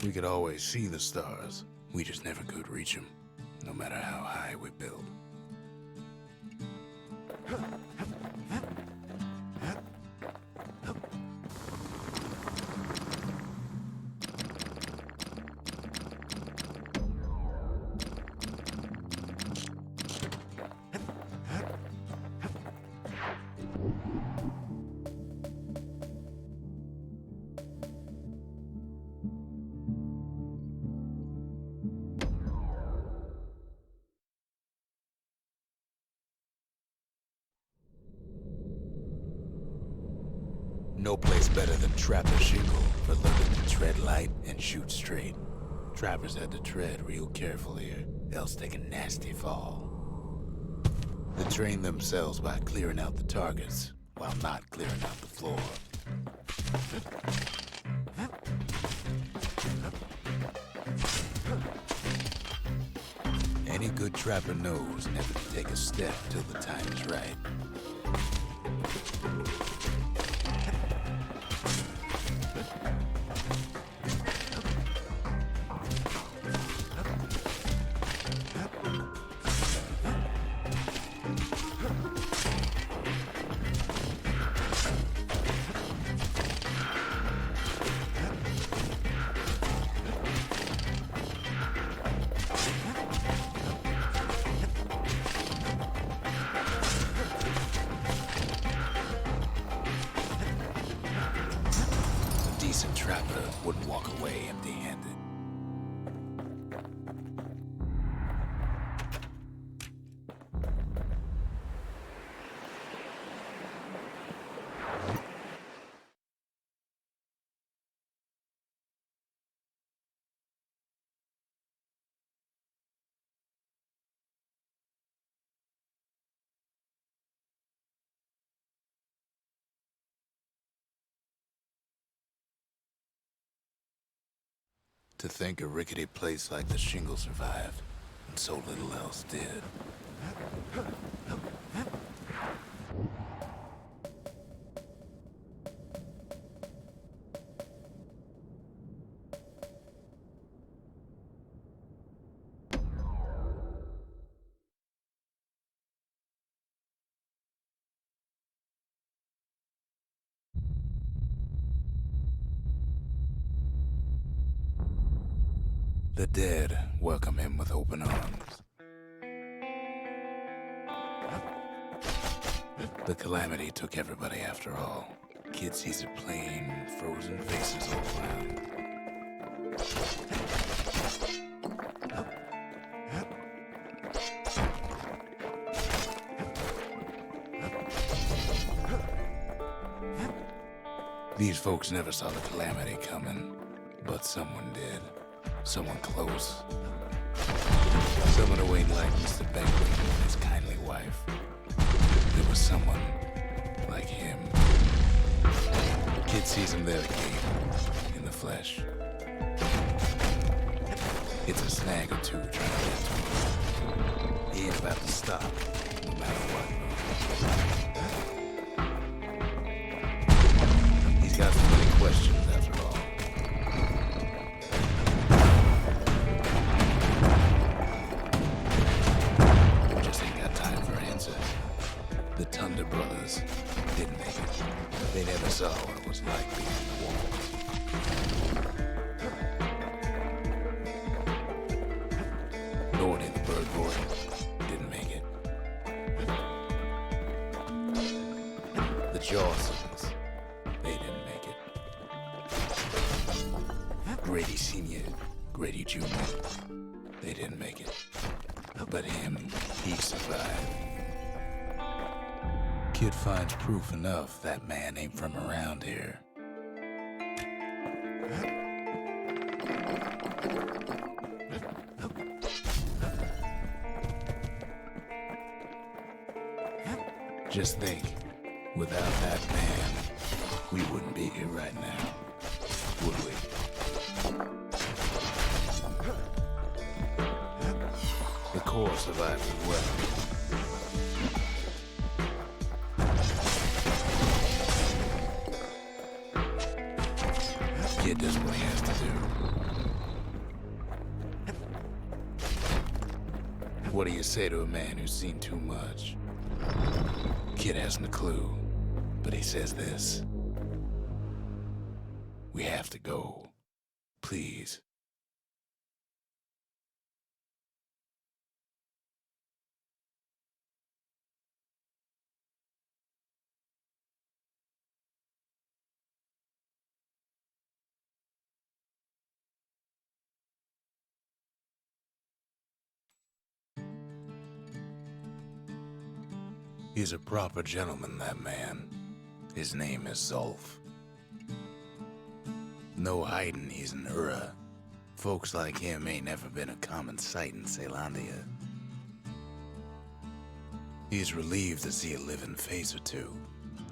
We could always see the stars. We just never could reach them, no matter how high we build. No place better than Trapper Shingle for learning to tread light and shoot straight. Trappers had to tread real careful here, else take a nasty fall. They train themselves by clearing out the targets, while not clearing out the floor. Any good trapper knows never to take a step till the time is right. Decent trapper wouldn't walk away empty-handed. To think a rickety place like the Shingle survived, and so little else did. The dead welcome him with open arms. The Calamity took everybody after all. Kid sees it plain, frozen faces all around. These folks never saw the Calamity coming, but someone did. Someone close. Someone who ain't like Mr. Bentley and his kindly wife. There was someone like him. Kid sees him there again, in the flesh. It's a snag or two trying to get to him. He ain't about to stop, no matter what. He's got so many questions after all. The Thunder Brothers didn't make it. They never saw what it was like behind the walls. Nordy, the bird boy, didn't make it. The Jawsons, they didn't make it. Grady Sr., Grady Jr., they didn't make it. But him, he survived. Kid finds proof enough that man ain't from around here. Just think, without that man, we wouldn't be here right now, would we? The core survived as well. Kid does what he has to do. What do you say to a man who's seen too much? Kid hasn't a clue, but he says this. We have to go. Please. He's a proper gentleman, that man. His name is Zolf. No hiding he's an Ura. Folks like him ain't never been a common sight in Caelandia. He's relieved to see a living face or two.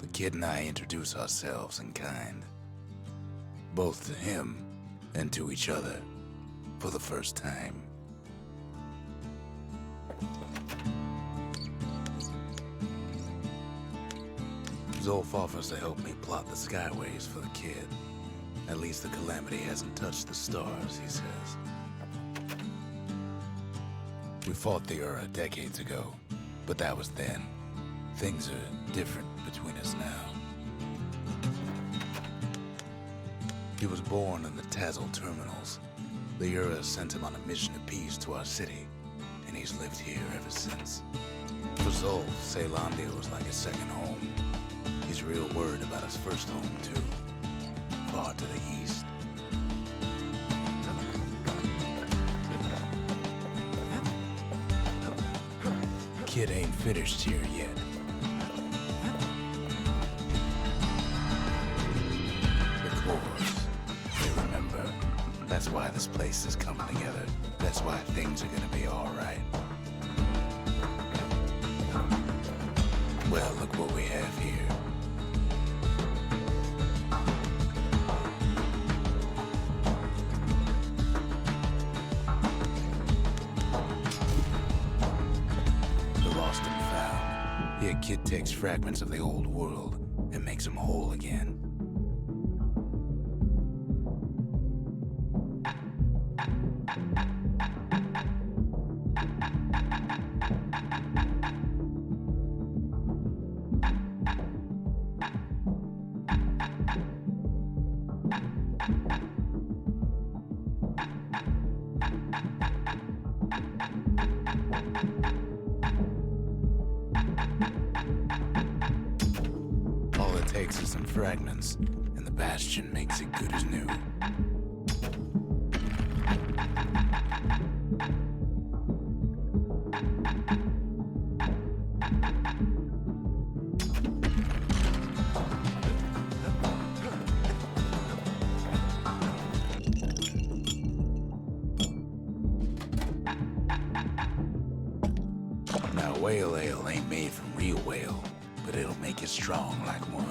The kid and I introduce ourselves in kind. Both to him and to each other for the first time. Zolf offers to help me plot the skyways for the kid. At least the Calamity hasn't touched the stars, he says. We fought the Ura decades ago, but that was then. Things are different between us now. He was born in the Tazil terminals. The Ura sent him on a mission of peace to our city, and he's lived here ever since. For Zolf, Caelandia was like a second home. He's real worried about his first home, too. Far to the east. Kid ain't finished here yet. The cores, they remember. That's why this place is coming together. That's why things are gonna be alright. Well, look what we have here. Here, kid takes fragments of the old world and makes them whole again. Takes us some fragments, and the Bastion makes it good as new. Now, whale ale ain't made from real whale, but it'll make you strong like one.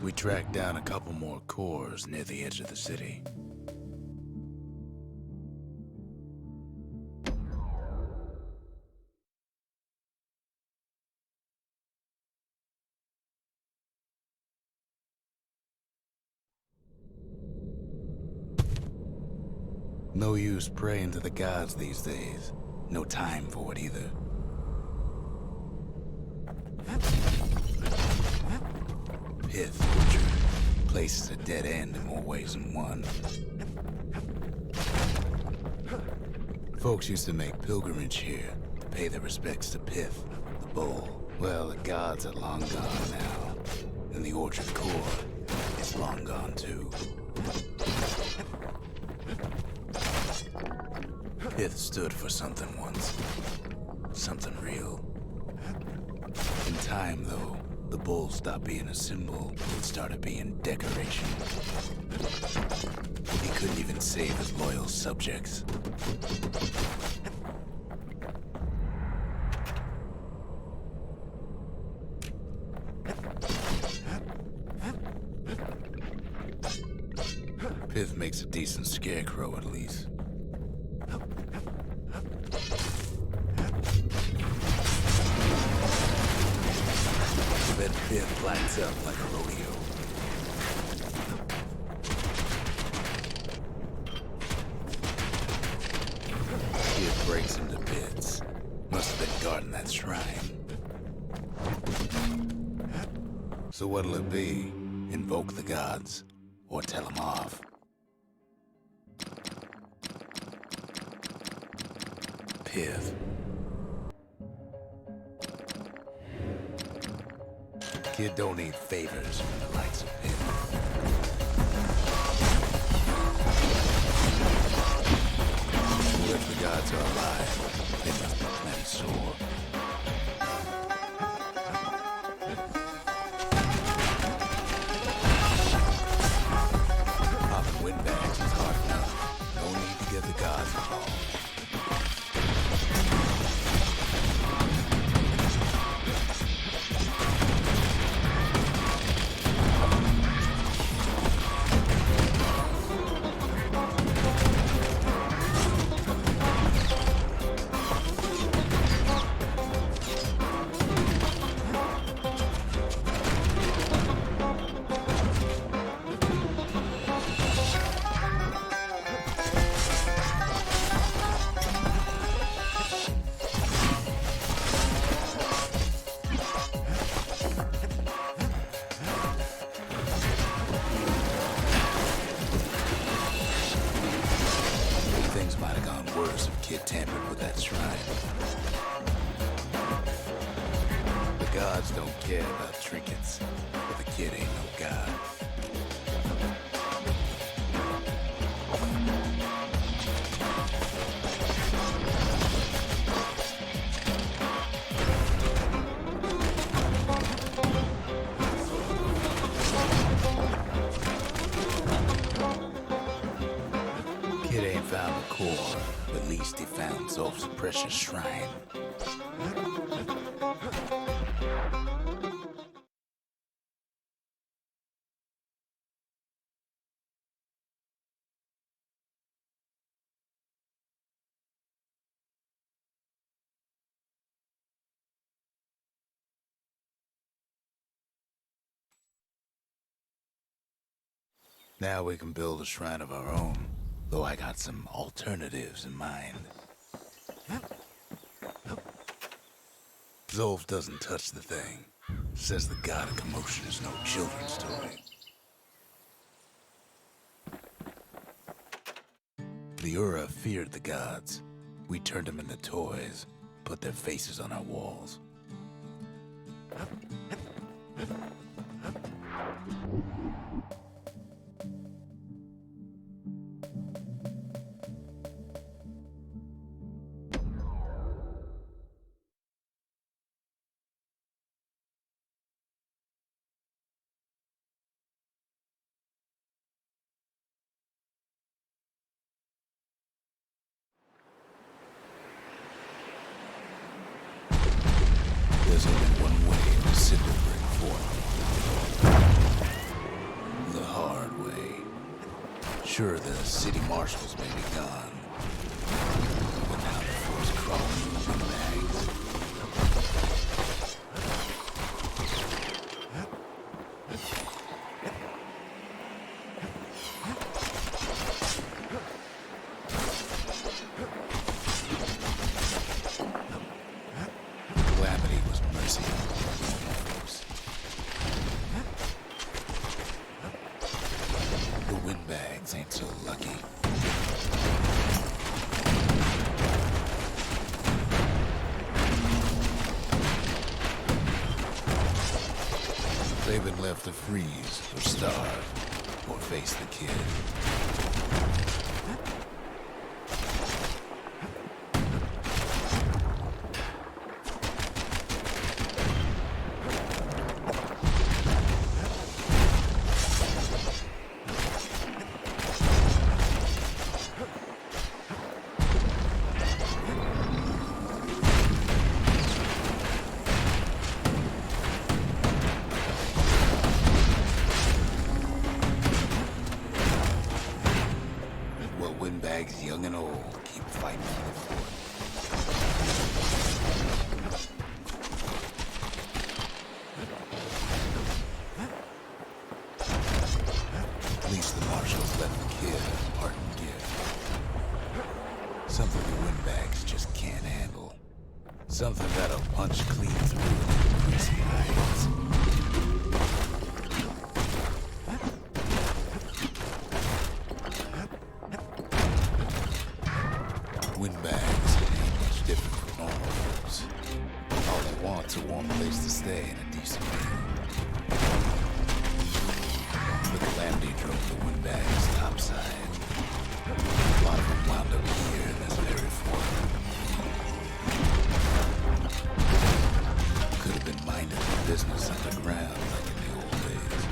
We tracked down a couple more cores near the edge of the city. No use praying to the gods these days. No time for it either. Pith Orchard. Place is a dead end in more ways than one. Folks used to make pilgrimage here to pay their respects to Pith, the bull. Well, the gods are long gone now, and the orchard core is long gone too. Pith stood for something once. Something real. In time, though, The bull stopped being a symbol and started being decoration. He couldn't even save his loyal subjects. Pith makes a decent scarecrow, at least. Then Pith lights up like a rodeo. Pith breaks into bits. Must have been guarding that shrine. So what'll it be? Invoke the gods, or tell them off? Pith. Kid don't need favors from the likes of Pith. If the gods are alive, they must be plenty sore. Popping windbags is hard enough. No need to get the gods involved. Don't care about trinkets, but the kid ain't no god. Kid ain't found the core, but at least he found Zolf's precious shrine. Now we can build a shrine of our own, though I got some alternatives in mind. Zolf doesn't touch the thing. Says the god of commotion is no children's toy. The Ura feared the gods. We turned them into toys, put their faces on our walls. There's only one way to Cinderbrick forth. The hard way. Sure, the city marshals may be gone, but now the force crawling with bags. Calamity was mercy on folks. The windbags ain't so lucky. They've been left to freeze or starve or face the kid. Windbags, young and old, keep fighting for the fort. At least the marshals left the kid a parting gift. Something the Windbags just can't handle. Something that'll punch clean through the greasy hides. Windbags ain't much different from normal folks. All they want's a warm place to stay and a decent meal. But Calamity drove the Windbags topside. A lot of them wound up here in this very fort. Could have been minding their business underground like in the old days.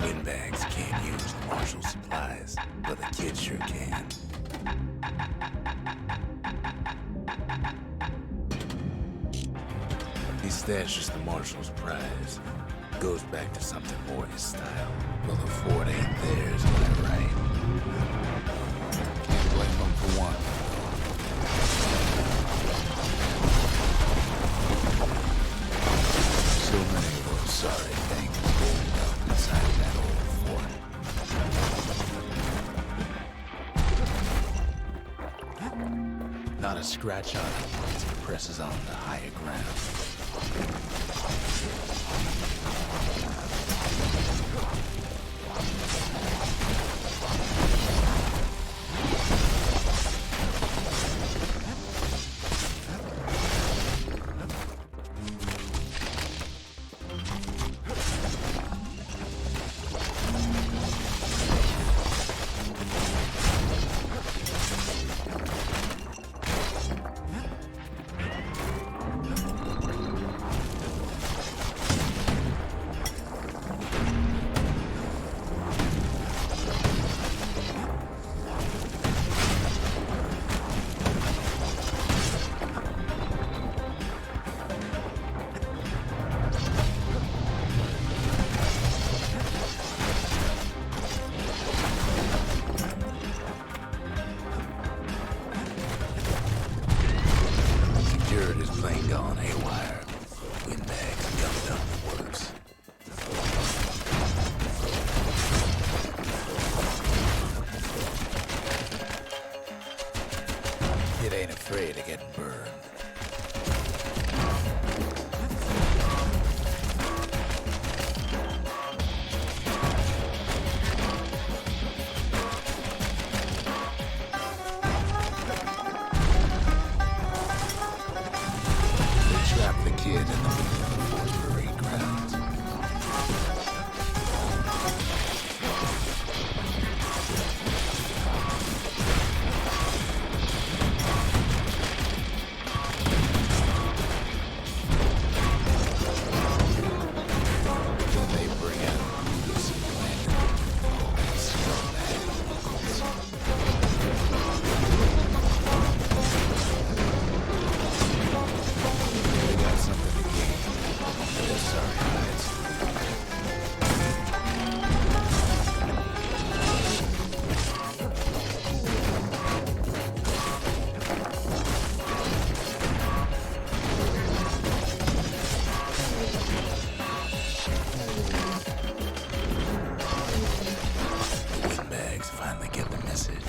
Windbags can't use the marshal supplies, but the kid sure can. He stashes the marshal's prize. Goes back to something more his style. Well, the fort ain't theirs, am I right? Can't blame him for one. So many of those sorry things rolled up inside that old fort. Not a scratch on it once he presses on the higher ground. Plane gone haywire. Windbags dumped up the works. It ain't afraid of getting burned. Trap the kid in the middle of the fort parade grounds. Then they bring out Brutus and Landon. All these scumbag locals. Something to gain. They're sorry hides. The Windbags finally get the message.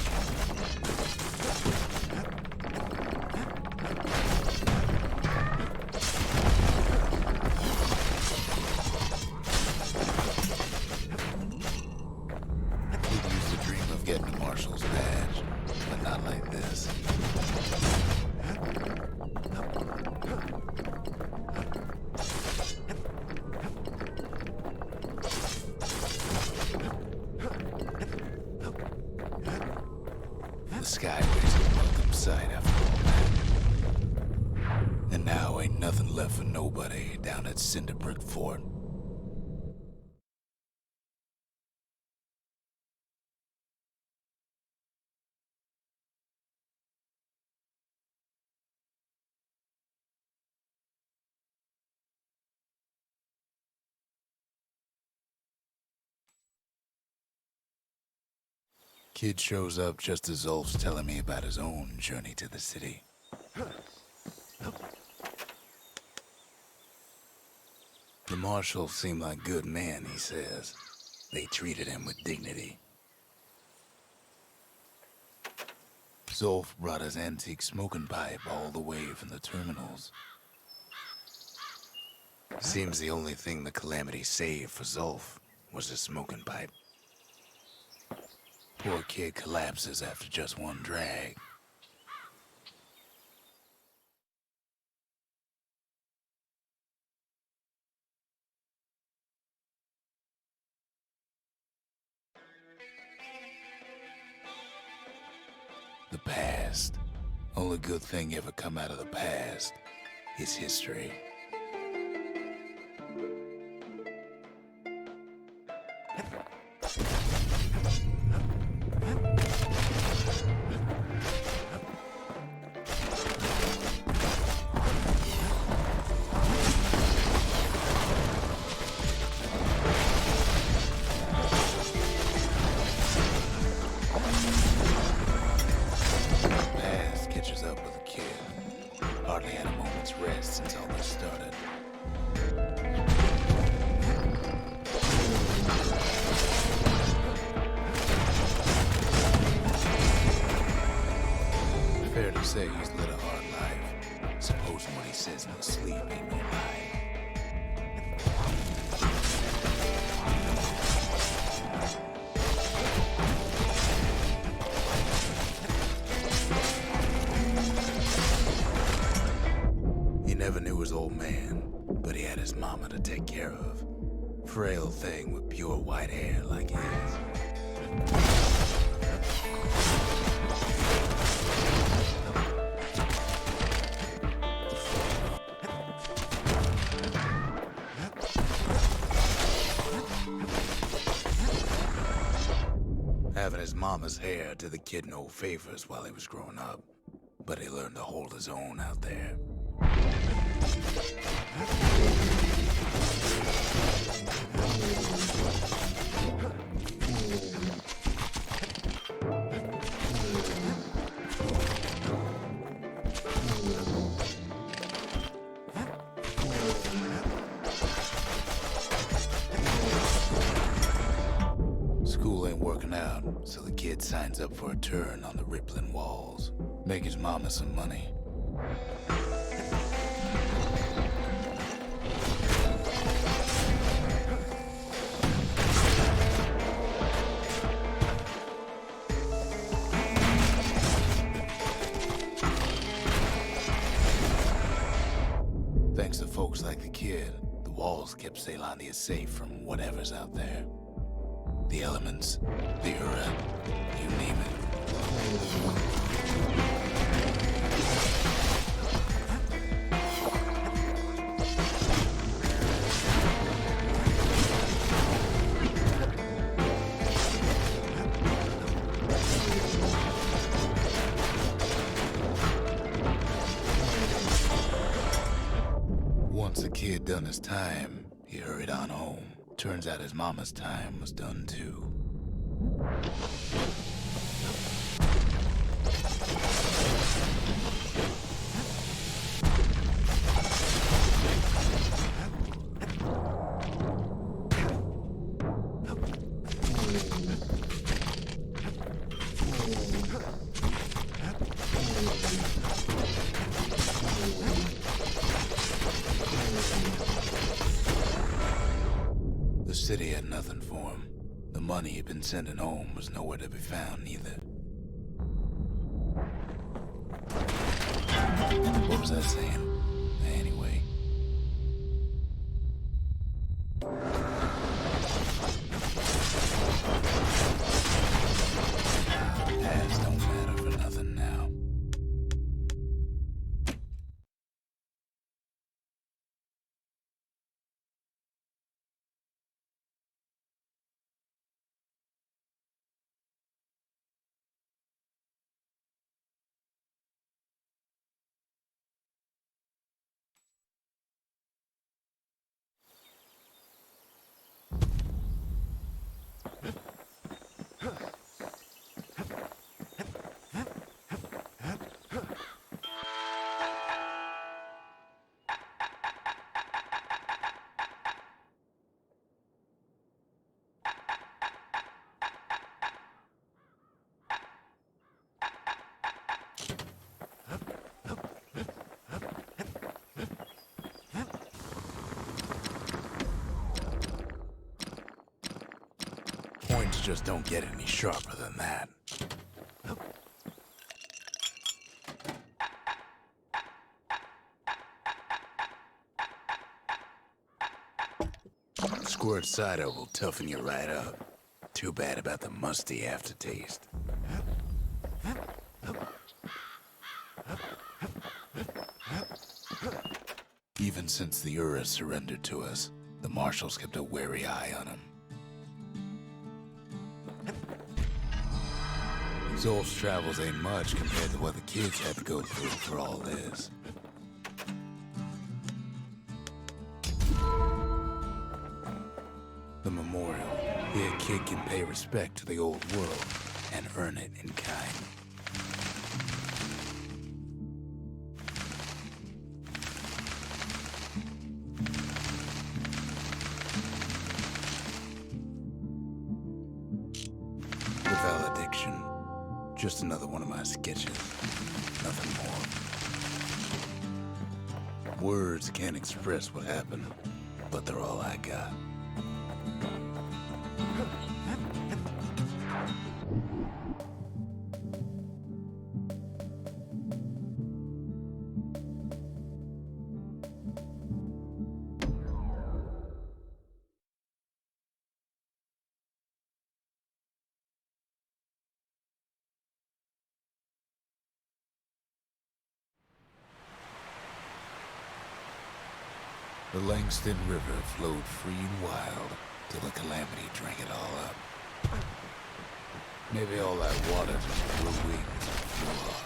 Getting the marshal's badge, but not like this. The Skyway's a welcome sight after all that. And now ain't nothing left for nobody down at Cinderbrick Fort. Kid shows up just as Zulf's telling me about his own journey to the city. The marshals seem like good men, he says. They treated him with dignity. Zulf brought his antique smoking pipe all the way from the terminals. Seems the only thing the Calamity saved for Zulf was his smoking pipe. Poor kid collapses after just one drag. The past. Only good thing ever come out of the past is history. Fair to say he's led a hard life. Supposing what he says in his sleep ain't no lie. He never knew his old man, but he had his mama to take care of. Frail thing with pure white hair like his. Having his mama's hair did the kid no favors while he was growing up, but he learned to hold his own out there. School ain't working out, so the kid signs up for a turn on the rippling walls. Make his mama some money. Thanks to folks like the kid, the walls kept Ceylondia safe from whatever's out there. The elements, the Ura, you name it. Once the kid done his time, he hurried on home. Turns out his mama's time was done too. The city had nothing for him. The money he'd been sending home was nowhere to be found either. What was I saying? Anyway. Past don't matter for nothing now. just don't get any sharper than that. Squirt cider will toughen you right up. Too bad about the musty aftertaste. Even since the Ura surrendered to us, the marshals kept a wary eye on him. Zolf's travels ain't much compared to what the kids had to go through for all this. The memorial. Here a kid can pay respect to the old world and earn it in kind. The valediction. Just another one of my sketches. Nothing more. Words can't express what happened, but they're all I got. The Langston River flowed free and wild till the Calamity drank it all up. Maybe all that water just grew wings and flew off.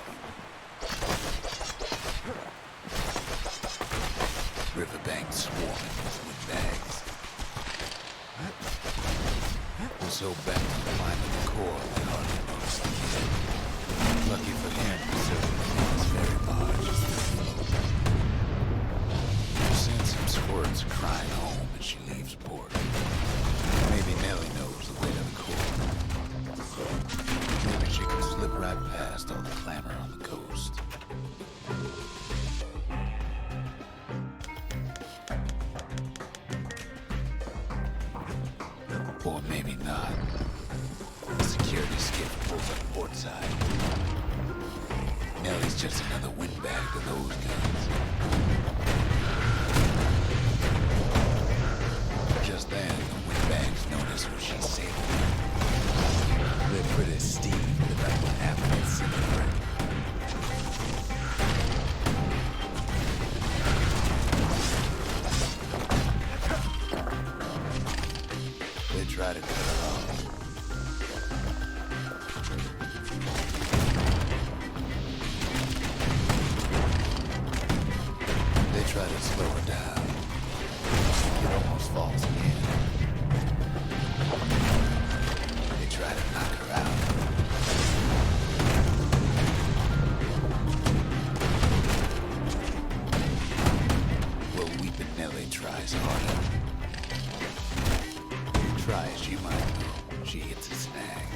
Riverbanks swarming with windbags. Was so bent on climbing the core they hardly noticed the kid. Lucky for him, his very barge is still floating. Squirts crying home as she leaves port. Maybe Nellie knows the way to the core. Maybe she can slip right past all the clamor on the coast. Or maybe not. The security skiff pulls up port side. Nellie's just another windbag to those guns. Just then, the windbags notice who she's sailing with. They're pretty steamed about what happened at Singapore. They try to cut her off. They try to slow her down. It almost falls again. They try to knock her out. Well, weeping Nellie tries harder. Try as she might, she hits a snag.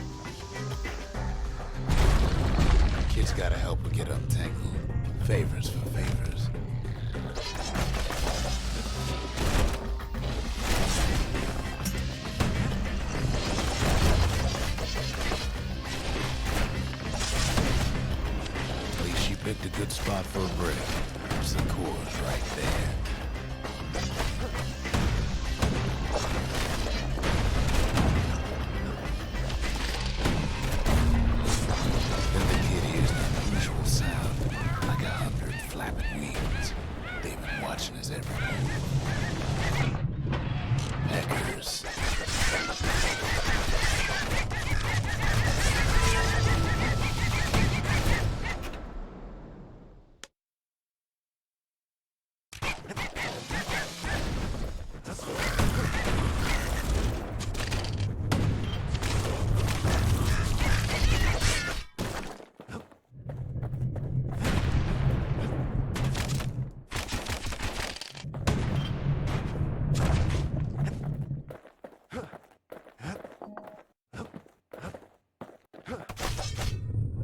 Kid's gotta help her get untangled. Favors for favors. Picked a good spot for a break. There's the core's right there. Then the kid hears an unusual sound, like 100 flapping wings. They've been watching us every move. Hackers.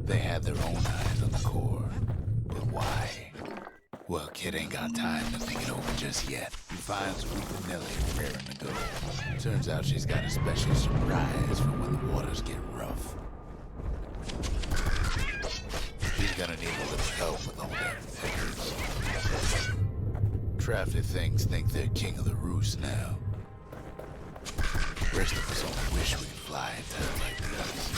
They had their own eyes on the core. But why? Well, kid ain't got time to think it over just yet. You finds weeping Nellie raring to go. Turns out she's got a special surprise for when the waters get rough. She's gonna need a little help with all them peckers. Crafty things think they're king of the roost now. Rest of us only wish we could fly in times like this.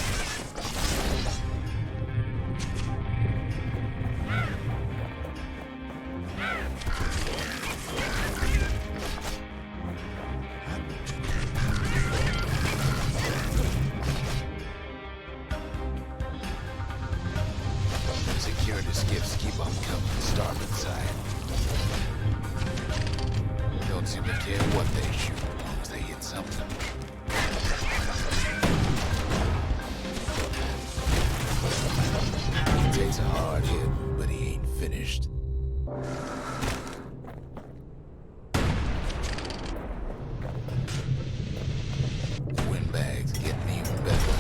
Security skiffs keep on coming to starboard side. Don't seem to care what they shoot as long as they hit something. He takes a hard hit, but he ain't finished. The windbags getting even better.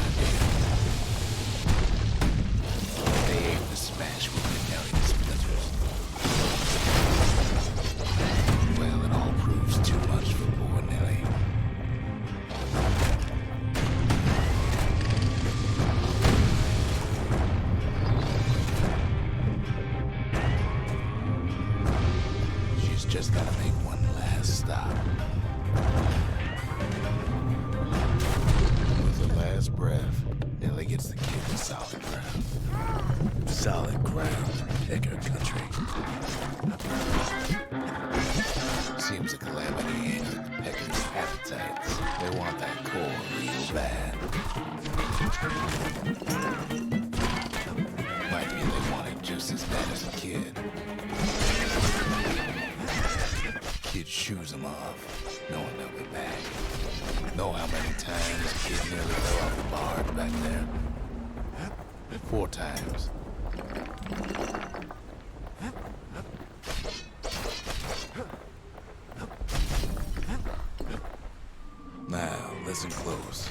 They aim to smash with the Nelly splinters. Well, it all proves too much for poor Nelly. She's just gotta make one last stop. With the last breath, Nelly gets the kid to solid ground. Solid ground, Pecker country. Seems the Calamity ain't with the Pecker's appetites. They want that core real bad. Might be they want it just as bad as a kid. Kid shoos them off, knowing they'll be back. Know how many times a kid nearly fell off the barge back there? 4 times. Now, listen close.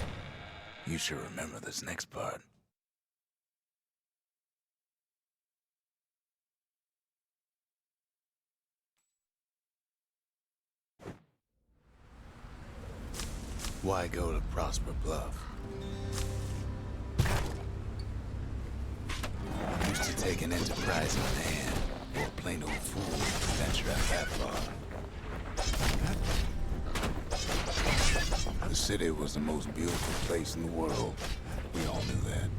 You should remember this next part. Why go to Prosper Bluff? Used to take an enterprising man or a plain old fool to venture out that far. The city was the most beautiful place in the world. We all knew that.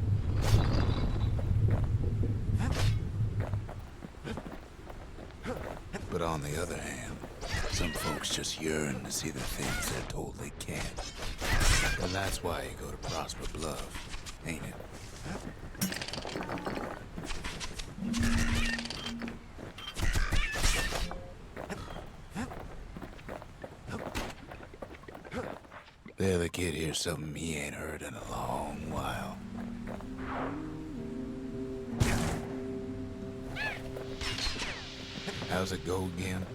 But on the other hand, some folks just yearn to see the things they're told they can't. And that's why you go to Prosper Bluff, ain't it? There the kid hears something he ain't heard in a long while. How's it go again?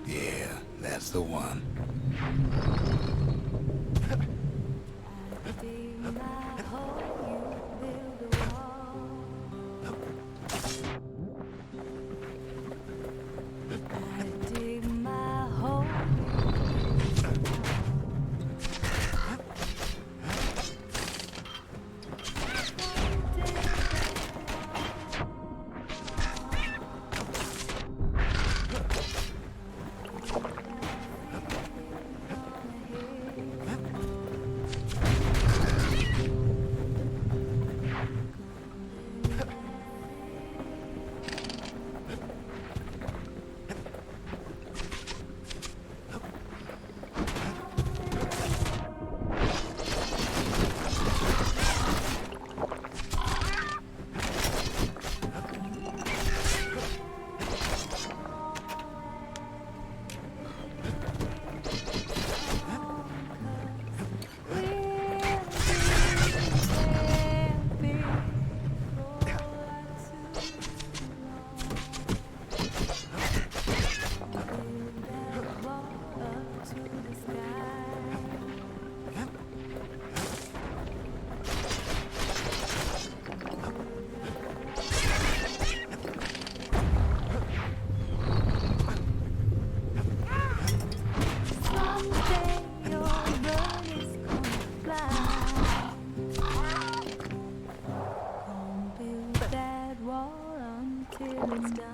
Yeah, that's the one. lie. Don't build that wall until it's done.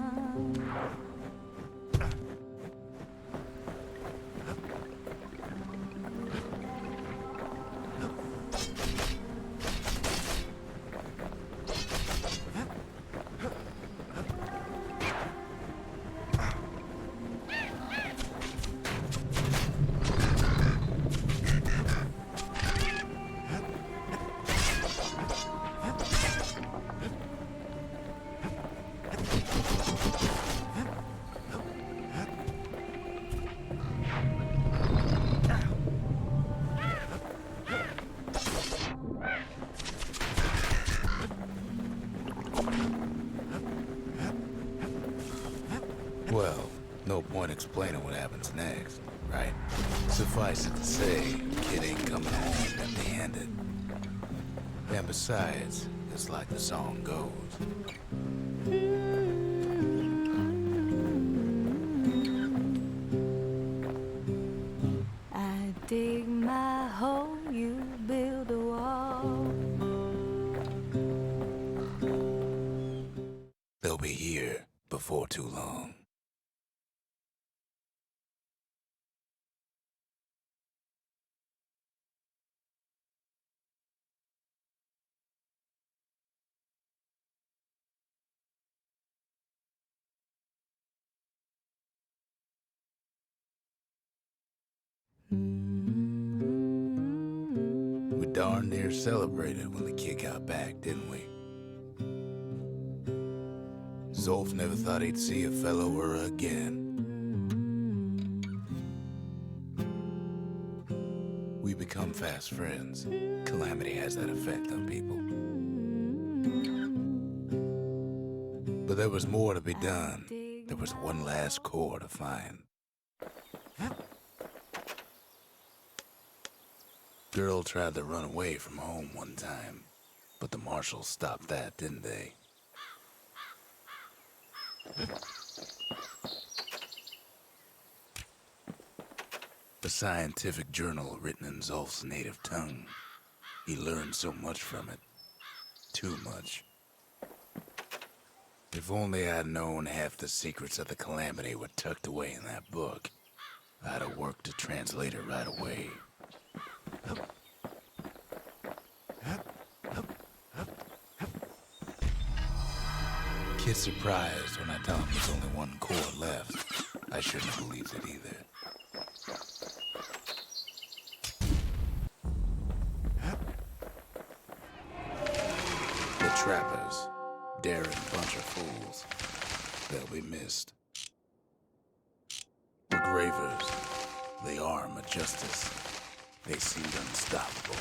Well, no point explaining what happens next, right? Suffice it to say, kid ain't coming home empty-handed. And besides, it's like the song goes. I dig my hole, you build a wall. They'll be here before too long. We darn near celebrated when the kid got back, didn't we? Zolf never thought he'd see a fellow her again. We become fast friends. Calamity has that effect on people. But there was more to be done. There was one last core to find. Girl tried to run away from home one time, but the marshals stopped that, didn't they? A scientific journal written in Zolf's native tongue. He learned so much from it. Too much. If only I'd known half the secrets of the Calamity were tucked away in that book, I'd have worked to translate it right away. Kid's surprised when I tell him there's only one core left. I shouldn't have believed it either. The trappers, Darren bunch of fools. They'll be missed. The gravers, the arm of justice. They seemed unstoppable.